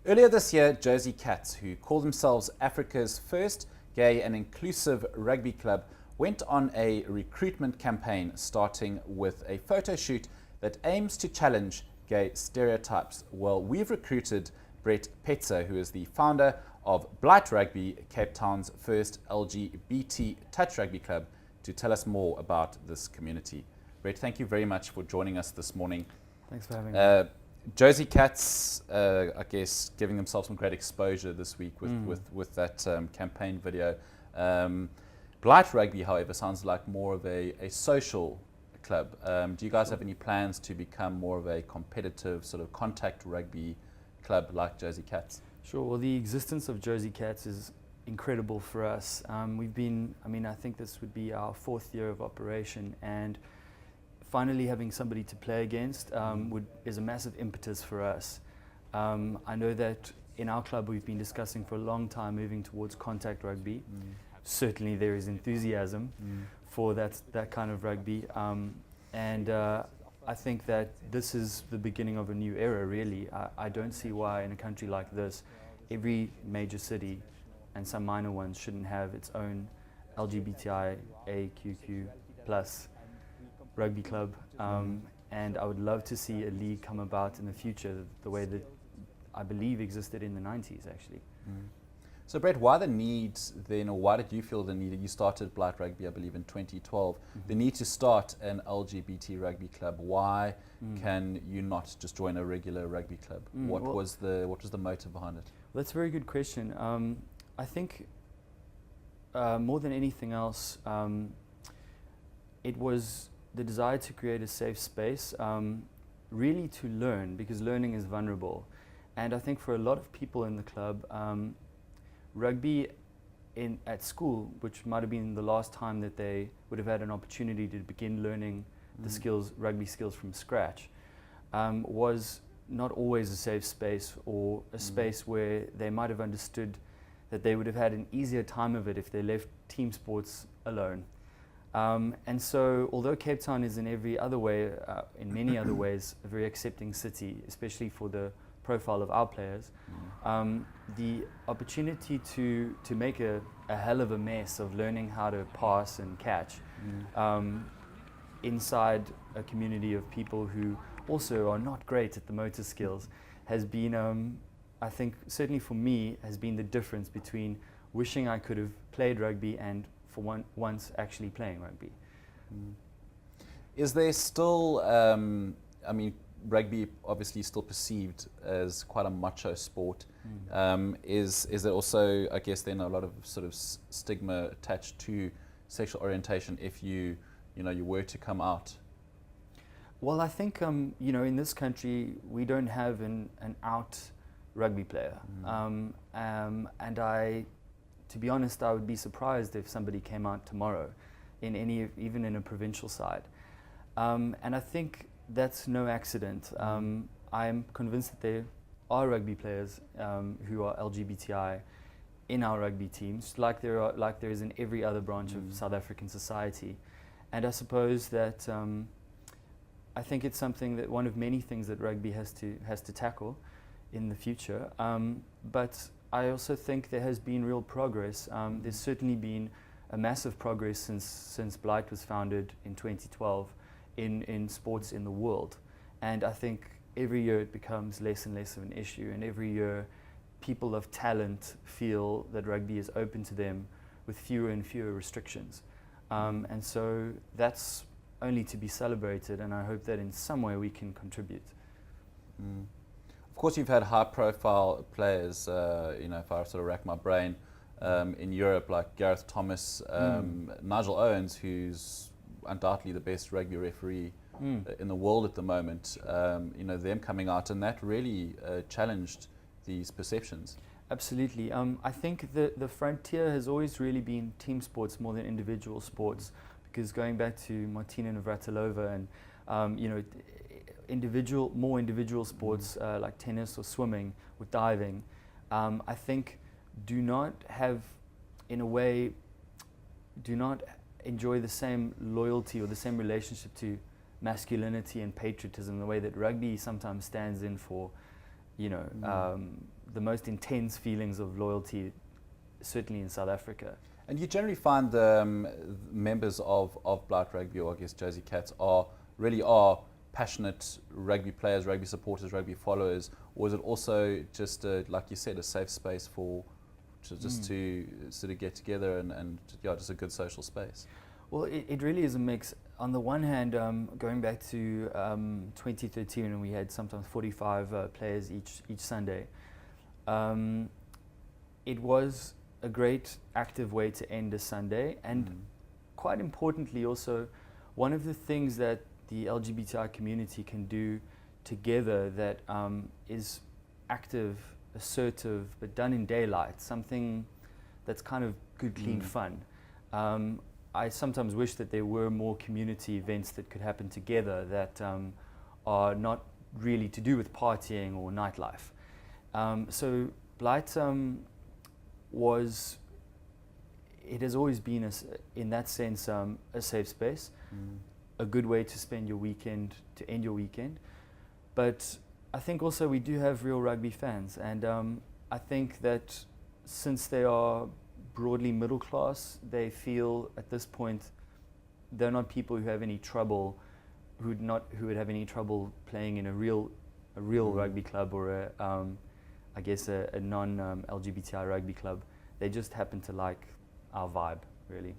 Earlier this year, Jersey Cats, who call themselves Africa's first gay and inclusive rugby club, went on a recruitment campaign starting with a photo shoot that aims to challenge gay stereotypes. Well, we've recruited Brett Petzer, who is the founder of Blight Rugby, Cape Town's first LGBT touch rugby club, to tell us more about this community. Brett, thank you very much for joining us this morning. Thanks for having me. Jersey Cats, I guess, giving themselves some great exposure this week with that campaign video. Blight Rugby, however, sounds like more of a social club. Do you guys have any plans to become more of a competitive sort of contact rugby club like Jersey Cats? Sure. Well, the existence of Jersey Cats is incredible for us. We've been, I think this would be our 4th year of operation, and finally having somebody to play against is a massive impetus for us. I know that in our club we've been discussing for a long time moving towards contact rugby. Certainly there is enthusiasm for that kind of rugby, and I think that this is the beginning of a new era, really. I don't see why in a country like this every major city and some minor ones shouldn't have its own LGBTIAQQ plus rugby club, and I would love to see a league come about in the future the way that I believe existed in the 90s actually. So Brett, why the need then, or why did you feel the need? You started Blight Rugby, I believe, in 2012. The need to start an LGBT rugby club. Why can you not just join a regular rugby club? What was the motive behind it? Well, that's a very good question. I think more than anything else, it was the desire to create a safe space, really to learn, because learning is vulnerable. And I think for a lot of people in the club, rugby at school, which might have been the last time that they would have had an opportunity to begin learning the skills, rugby skills from scratch, was not always a safe space, or a space where they might have understood that they would have had an easier time of it if they left team sports alone. And so, although Cape Town is in every other way, in many other ways, a very accepting city, especially for the profile of our players, the opportunity to make a hell of a mess of learning how to pass and catch inside a community of people who also are not great at the motor skills has been, I think, certainly for me, has been the difference between wishing I could have played rugby and for once actually playing rugby. Is there still, rugby obviously still perceived as quite a macho sport. Is there also, I guess, then a lot of sort of stigma attached to sexual orientation if you were to come out? Well, I think, in this country, we don't have an out rugby player. And to be honest, I would be surprised if somebody came out tomorrow, even in a provincial side. And I think that's no accident. I'm convinced that there are rugby players who are LGBTI in our rugby teams, like there is in every other branch of South African society. And I suppose that I think it's something that one of many things that rugby has to tackle in the future. But I also think there has been real progress. There's certainly been a massive progress since Blight was founded in 2012 in sports in the world. And I think every year it becomes less and less of an issue, and every year people of talent feel that rugby is open to them with fewer and fewer restrictions. And so that's only to be celebrated, and I hope that in some way we can contribute. Of course, you've had high-profile players, if I sort of rack my brain, in Europe, like Gareth Thomas, Nigel Owens, who's undoubtedly the best rugby referee in the world at the moment. Them coming out, and that really challenged these perceptions. Absolutely. I think the frontier has always really been team sports more than individual sports, because going back to Martina Navratilova and more individual sports like tennis or swimming or diving, I think do not enjoy the same loyalty or the same relationship to masculinity and patriotism the way that rugby sometimes stands in for, the most intense feelings of loyalty, certainly in South Africa. And you generally find the members of Blight Rugby, or I guess Josie Cats, really are passionate rugby players, rugby supporters, rugby followers, or is it also just, like you said, a safe space to sort of get together and just a good social space? Well, it really is a mix. On the one hand, going back to 2013, when we had sometimes 45 players each Sunday, it was a great active way to end a Sunday, and quite importantly also, one of the things that the LGBTI community can do together that is active, assertive, but done in daylight, something that's kind of good, clean fun. I sometimes wish that there were more community events that could happen together that are not really to do with partying or nightlife. So Blight it has always been, in that sense, a safe space, a good way to spend your weekend, to end your weekend. But I think also we do have real rugby fans, and I think that since they are broadly middle class, they feel at this point they're not people who have any trouble, who would have any trouble playing in a real rugby club or I guess a non LGBTI rugby club. They just happen to like our vibe, really.